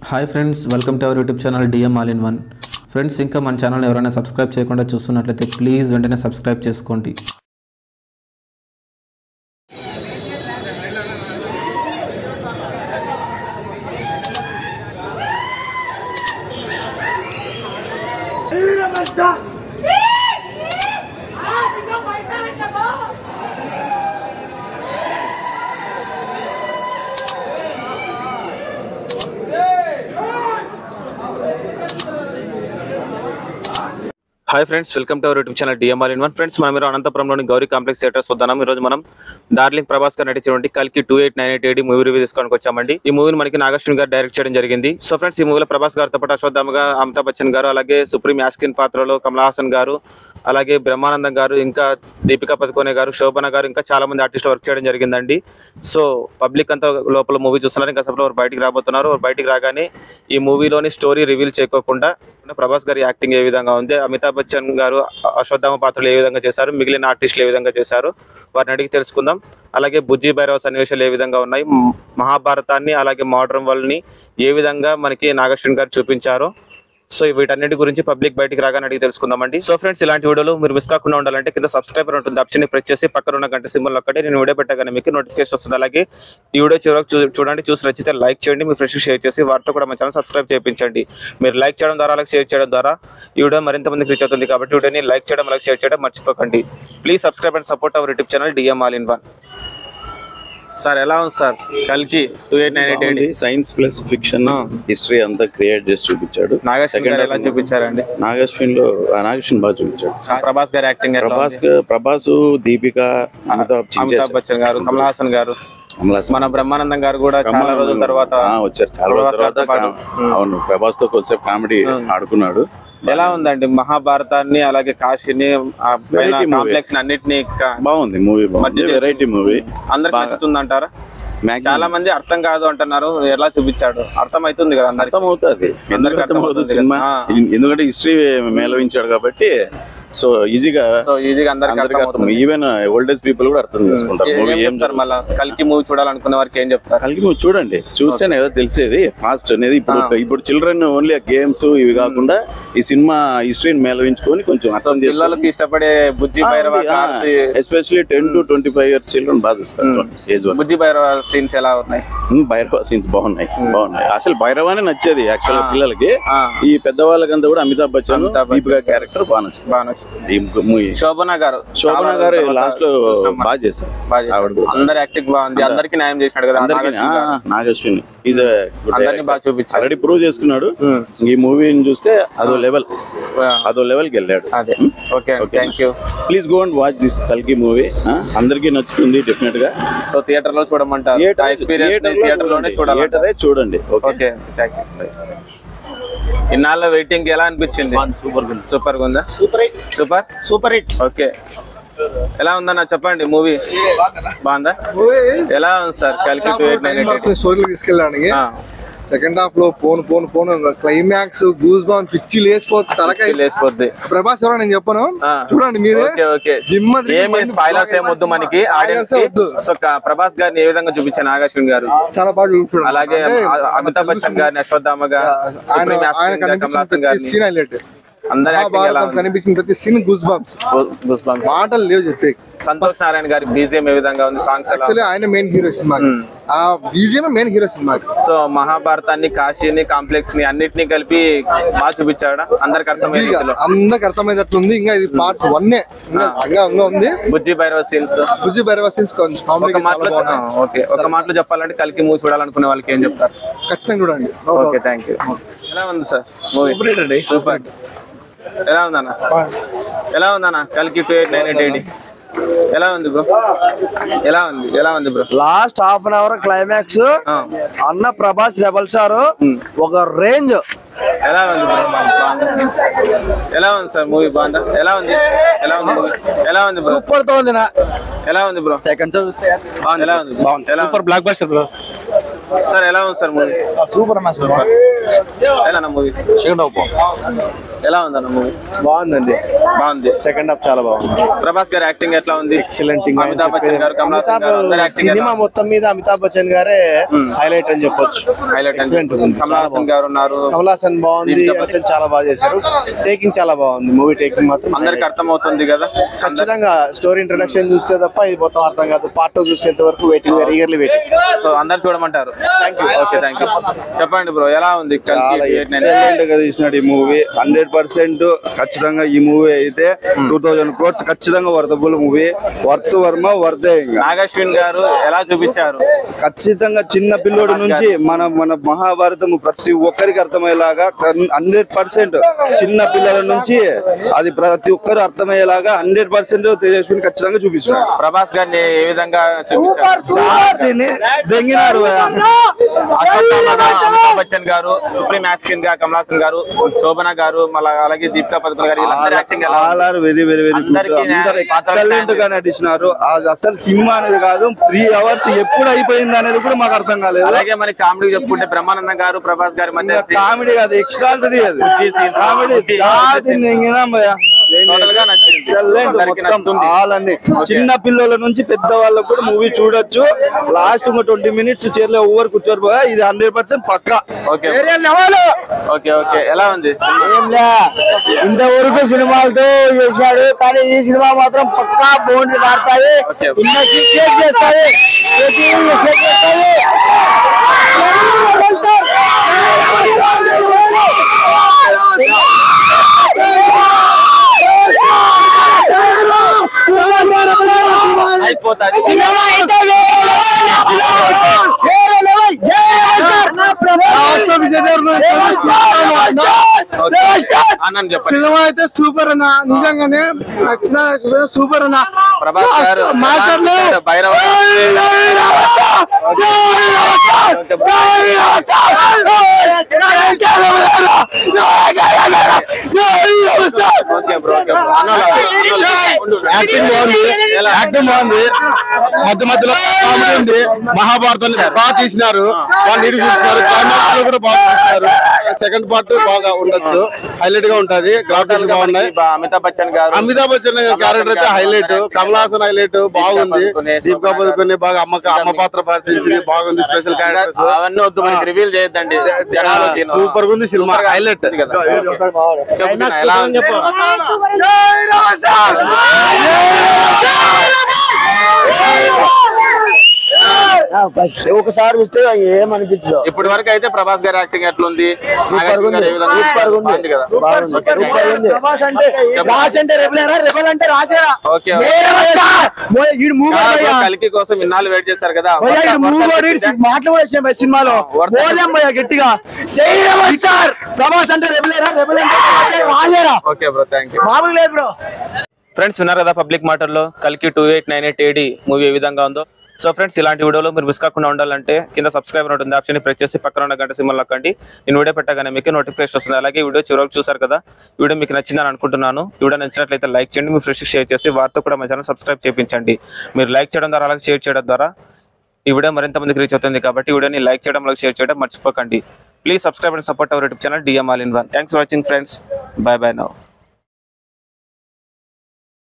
Hi friends, welcome to our YouTube channel DM all in one. Friends, ఇంకా మన channel ఎవరైనా subscribe చేయకుండా చూస్తున్నట్లయితే ప్లీజ్ వెంటనే సబ్స్క్రైబ్ చేసుకోండి. Hi friends, welcome to our YouTube channel DM all in one. Friends, మనం మీరు అనంతపురంలోని Gauri complex theatres వద్దాం. ఈ రోజు మనం డార్లింగ్ ప్రభాస్ గారు నటించినటువంటి కల్కి 2898 మూవీ రివ్యూ తీసుకోవడానికి వచ్చామండి. ఈ మూవీని మనకి నాగశ్విన్ గారు డైరెక్ట్ చేయడం జరిగింది. సో ఫ్రెండ్స్, ఈ మూవీలో ప్రభాస్ గారితో పాటు అశ్వత్థామగా అమితాబ్ బచ్చన్ గారు, అలాగే సుప్రీం యాస్కిన్ పాత్రలో కమల్ హాసన్ గారు, అలాగే బ్రహ్మానందం గారు, ఇంకా దీపికా పదుకోనే గారు, శోభన గారు, ఇంకా చాలా మంది ఆర్టిస్టులు వర్క్ చేయడం జరిగిందండి. సో పబ్లిక్ అంతా లోపల మూవీ చూస్తున్నారు. ఇంకా అసలు వారు బయటికి రాబోతున్నారు. వారు బయటికి రాగానే ఈ మూవీలోని స్టోరీ రివీల్ చేయకోకుండా ప్రభాస్ గారి యాక్టింగ్ ఏ విధంగా ఉంది, అమితాబ్ బచ్చన్ గారు అశ్వత్థామ పాత్రలు ఏ విధంగా చేశారు, మిగిలిన ఆర్టిస్టులు ఏ విధంగా చేశారు, వారిని అడిగి తెలుసుకుందాం. అలాగే బుజ్జి భైరవ సన్నివేశాలు ఏ విధంగా ఉన్నాయి, మహాభారతాన్ని అలాగే మోడర్న్ వరల్డ్ ని ఏ విధంగా మనకి నాగశ్విన్ గారు చూపించారు. సో వీటన్నిటి గురించి పబ్లిక్ బయటికి రాగానే అడిగి తెలుసుకుందామండి. సో ఫ్రెండ్స్, ఇలాంటి వీడియోలు మీరు మిస్ కాకుండా ఉండాలంటే కింద సబ్స్క్రైబర్ ఉంటుంది, ఆప్షన్ ని ప్రెస్ చేసి పక్కన ఉన్న గంట సింబల్ ఒక్కటే నేను వీడియో పెట్టగానే మీకు నోటిఫికేషన్ వస్తుంది. అలాగే ఈ వీడియో చివరకు చూడండి, చూసి నచ్చితే లైక్ చేయండి, మీ ఫ్రెండ్స్ షేర్ చేసి వారితో కూడా మన ఛానల్ సబ్స్క్రైబ్ చేయించండి. మీరు లైక్ చేయడం ద్వారా, అలాగే షేర్ చేయడం ద్వారా ఈ వీడియో మరింత మందికి రీచ్ అవుతుంది. కాబట్టి వీడియోని లైక్ చేయడం, అలాగే షేర్ చేయడం మర్చిపోకండి. Please subscribe and support our YouTube channel DM all in one. Sir, ఎలా ఉంది సార్ కల్కి 2898? సైన్స్ ప్లస్ ఫిక్షన్ హిస్టరీ అంతా క్రియేట్ చేసి చూపించాడు. నాగశ్విన్ గారు ఎలా చూపించారండి? నాగశ్విన్ బాగా చూపించాడు. ప్రభాస్ గారి యాక్టింగ్, ప్రభాస్, దీపిక, అమితాబ్ బచ్చన్ గారు, కమల్ హాసన్ గారు, మన బ్రహ్మానందం గారు కూడా చాలా రోజుల తర్వాత వచ్చారు. చాలా రోజుల తర్వాత అవును, ప్రభాస్ తో కొంచెం కామెడీ ఆడుకున్నాడు. ఎలా ఉందండి మహాభారతాన్ని అలాగే కాశీని కాంప్లెక్స్ అన్నిటిని? బాగుంది మూవీ, వెరైటీ మూవీ. అందరికి నచ్చుతుంది అంటారా? చాలా మంది అర్థం కాదు అంటున్నారు. ఎలా చూపించాడు? అర్థం అవుతుంది కదా, అర్థం అవుతుంది, సినిమా. ఎందుకంటే హిస్టరీ మేళవించాడు కాబట్టి సో ఈజీగా అందరికీ అర్థం. ఈవెన్ ఓల్డ్ ఏజ్ పీపుల్ కూడా అర్థం చేసుకుంటారు. ఏం మళ్ళీ కల్కి మూవీ చూడాలనుకునే వారికి ఏం చెప్తారు? కల్కి మూవీ చూడండి, చూస్తేనే ఏదో తెలిసేది ఫాస్ట్ అనేది. ఇప్పుడు చిల్డ్రన్ ఓన్లీ గేమ్స్ ఇవి కాకుండా ఈ సినిమా హిస్టరీని మేళవించుకొని కొంచెం అర్థం పిల్లలకి ఇష్టపడే Bujji Bhairava, especially 10 to 25 years children బాగా చూస్తారు. బుజ్జి భైరవ సీన్స్ ఎలా ఉన్నాయి? భైరవ సీన్స్ బాగున్నాయి. అసలు భైరవానే నచ్చేది యాక్చువల్ పిల్లలకి. ఈ పెద్దవాళ్ళకంతా కూడా అమితాబ్ బచ్చన్, దీపికా క్యారెక్టర్ బాగా నచ్చుతుంది. శోభన గారు లాస్ట్ లో బాగా చేశారు. అందరి యాక్టింగ్ బాగుంది, అందరికి న్యాయం చేసినాడు కదా నాగశ్విన్. బాగా చూపించారు, ఆల్రెడీ ప్రూవ్ చేసుకున్నాడు. ఈ మూవీని చూస్తే అదో లెవెల్కి వెళ్ళాడు. Please go and watch this కల్కి మూవీ. అందరికి నచ్చుతుంది డెఫినెట్ గా. సో థియేటర్ లో చూడమంటారు? థియేటర్ లోనే చూడండి. ఓకే, ఇన్నాళ్ళ వెయిటింగ్ ఎలా అనిపించింది? సూపర్ గా ఉందా? Super hit. ఓకే, ఎలా ఉందన్న చెప్పండి. మూవీ బాగుందా? ఎలా ఉంది సార్ కల్కి 2898? తీసుకెళ్ళడానికి సెకండ్ హాఫ్ లో పోను క్లైమాక్స్ గూస్ బాంబ్ పిచ్చి లేసిపోద్ది. ప్రభాస్ ఎవరో నేను చెప్పను, చూడండి మీరే. ఏమొద్దు మనకి, ప్రభాస్ గారిని ఏ విధంగా చూపించారు నాగశ్విన్ గారు? చాలా బాగా చూపించాడు. అలాగే అమితాబ్ బచ్చన్ గారిని అశ్వత్థామగా, కనిపించిన ప్రతి సీన్ గూస్ బంప్స్, మాటలు లేవు చెప్పే. సంతోష్ నారాయణ గారి బీజిఎం ఏ విధంగా ఉంది? సాంగ్స్ ఆయన మెయిన్ హీరో సినిమా, ఆ BGM main hero cinema. So మహాభారతాన్ని, కాశీని, కాంప్లెక్స్ ని అన్నిటినీ కలిపి బాగా చూపించాడా? అందరికి అర్థమయ్యేటట్లు ఉంది. ఇంకా ఇది పార్ట్ 1 ఉంది. బుజ్జి భైరవ సీన్స్ ఒక మాటలో చెప్పాలంటే కల్కి మూవీ చూడాలనుకునే వాళ్ళకి ఏం చెప్తారు? ఖచ్చితంగా చూడండి. Okay, thank you. ఎలా ఉంది సార్ మూవీ? సూపర్. ఎలా ఉందన్న కల్కి 2898? ఎలా ఉంది బ్రో? ఎలా ఉంది bro? Last half an hour climax అన్న ప్రభాస్ రెబల్ సార్ ఒక రేంజ్. ఎలా ఉంది బ్రో? ఎలా ఉంది సార్ మూవీ? బాగుందా? ఎలా ఉంది బ్రో? సూపర్ తో ఉంది. ఎలా ఉంది బ్రో? సెకండ్ చూస్తే ఎలా ఉంది? Super block buster bro. Sir ఎలా ఉంది సార్ మూవీ? సూపర్ అన్న. ఎలా మూవీ సెకండ్ హాఫ్ ఎలా ఉందన్న మూవీ? బాగుందండి. బాగుంది. సెకండ్ హాఫ్ చాలా బాగుంది. ప్రభాస్ గారి యాక్టింగ్ ఎట్లా ఉంది? ఎక్సలెంట్. అమితాబ్ బచ్చన్ గారు, కమల్ హాసన్ గారు అందరి యాక్టింగ్ సినిమా మొత్తం మీద అమితాబ్ బచ్చన్ గారే హైలైట్ అని చెప్పొచ్చు. హైలైట్. ఎక్సలెంట్ ఉంది. కమల్ హాసన్ గారు ఉన్నారు. కమల్ హాసన్ బాగుంది. బచ్చన్ చాలా బాగా చేశారు. టేకింగ్ చాలా బాగుంది. మూవీ టేకింగ్ మాత్రం అందరికి అర్థం అవుతుంది కదా. ఖచ్చితంగా స్టోరీ ఇంట్రొడక్షన్ చూస్తే తప్ప ఇది మొత్తం అర్థం కాదు. పార్ట్ 2 చూసేంత వరకు వెయిటింగ్, ఈగర్లీ వెయిటింగ్. సో అందరు చూడమంటారు. Okay, thank you. చెప్పండి బ్రో, ఎలా ఉంది? ఎక్సలెంట్ గా తీసినాడు ఈ మూవీ. 100% ఖచ్చితంగా ఈ మూవీ అయితే 2000 crores ఖచ్చితంగా వర్తబుల్ మూవీ. వర్త్ వర్మ వర్దే. నాగశ్విన్ గారు ఎలా చూపించారు? ఖచ్చితంగా చిన్న పిల్లోడి నుంచి మన మహాభారతం ప్రతి ఒక్కరికి అర్థమయ్యేలాగా 100% చిన్న పిల్లల నుంచి అది ప్రతి ఒక్కరు అర్థమయ్యేలాగా 100% తేజస్విని ఖచ్చితంగా చూపిస్తాడు. ప్రభాస్ గారిని ఏ విధంగా చూపించారు? దెంగినాడు. అమితాబ్ బచ్చన్ గారు, సుప్రీం యాస్కిన్ గా కమల్ హాసన్ గారు, శోభన గారు, మళ్ళీ అలాగే దీపికా పదుకొనే గారు, వీళ్ళందరి acting all are very very very అందరూ ఎక్సలెంట్ గా నటిస్తున్నారు. అది అసలు సినిమా అనేది కాదు, 3 hours ఎప్పుడు అయిపోయింది అనేది కూడా మాకు అర్థం కాలేదు. అలాగే మరి కామెడీ చెప్పుకుంటే బ్రహ్మానందం గారు, ప్రభాస్ గారి మధ్య కామెడీ కాదు, ఎక్స్ట్రాడనరీ. అది కామెడీ చిన్న పిల్లల నుంచి పెద్ద వాళ్ళకు కూడా మూవీ చూడొచ్చు. లాస్ట్ 20 minutes చైర్లో ఓవర్ కూర్చోరు. ఇది 100% పక్కా. ఓకే ఓకే, ఎలా ఉంది? ఇంతవరకు సినిమాలతో చేశాడు, కానీ ఈ సినిమా మాత్రం పక్కా బౌండరీ దాటుతాయి. చేస్తాయి. అయిపోతుంది. సినిమా అయితే సూపర్ అన్న, నిజంగానే నచ్చిన సూపర్ అన్న. ప్రభాస్ గారు భైరవ యాక్టింగ్ బాగుంది. మధ్య మధ్యలో కామెడీ ఉంది. మహాభారతాన్ని బాగా తీసినారు. వాళ్ళు చూస్తున్నారు. క్లైమాక్స్ కూడా బాగా తీసినారు. సెకండ్ పార్ట్ బాగా ఉండొచ్చు. హైలైట్ గా ఉంటది. గ్రాఫిక్స్ బాగున్నాయి. అమితాబ్ బచ్చన్ గారు, అమితాబ్ బచ్చన్ క్యారెక్టర్ అయితే హైలైట్. కమల్ హాసన్ హైలైట్ బాగుంది. దీపికా పదుకొనే బాగా అమ్మ పాత్ర పాటించింది. బాగుంది. స్పెషల్ క్యారెక్టర్స్ అవన్నీ వద్దు, మనకి రివీల్ చేయొద్దండి. సూపర్ గా ఉంది సినిమా. హైలైట్. ఎలా ఉంది? ఒకసారి చూస్తే ఏమనిపించదు. ఇప్పటి వరకు అయితే ప్రభాస్ గారి యాక్టింగ్ ఎట్లుంది? సూపర్ ఉంది. కల్కి కోసం ఇన్నాళ్ళు వెయిట్ చేస్తారు కదా. సినిమాలో గట్టిగా ప్రభాస్ అంటే ఓకే బ్రో, థ్యాంక్ యూ. మామూలు లేదు బ్రో. ఫ్రెండ్స్, విన్నారు కదా పబ్లిక్ మాటల్లో కల్కి 2898 AD మూవీ ఏ విధంగా ఉందో. సో ఫ్రెండ్స్, ఇలాంటి వీడియోలో మీరు మిస్ కాకుండా ఉండాలంటే కింద సబ్స్క్రైబ్ ఉంటుంది ఆప్షన్ ప్రెస్ చేసి పక్కన ఉన్న గంట సింబల్ నొక్కండి. నేను వీడియో పెట్టగానే మీకు నోటిఫికేషన్ వస్తుంది. అలాగే వీడియో చివరికి చూసారు కదా, వీడియో మీకు నచ్చిందని అనుకుంటున్నాను. వీడియో నచ్చినట్లయితే లైక్ చేయండి, మీ ఫ్రెండ్స్కి షేర్ చేసి వారితో కూడా మా ఛానల్ సబ్స్క్రైబ్ చేయించండి. మీరు లైక్ చేయడం ద్వారా అలాగే షేర్ చేయడం ద్వారా ఈ వీడియో మరింత మందికి రీచ్ అవుతుంది. కాబట్టి వీడియోని లైక్ చేయడం అలాగే షేర్ చేయడం మర్చిపోకండి. Please subscribe and support our YouTube channel DM All in One. Thanks for watching friends. By by now.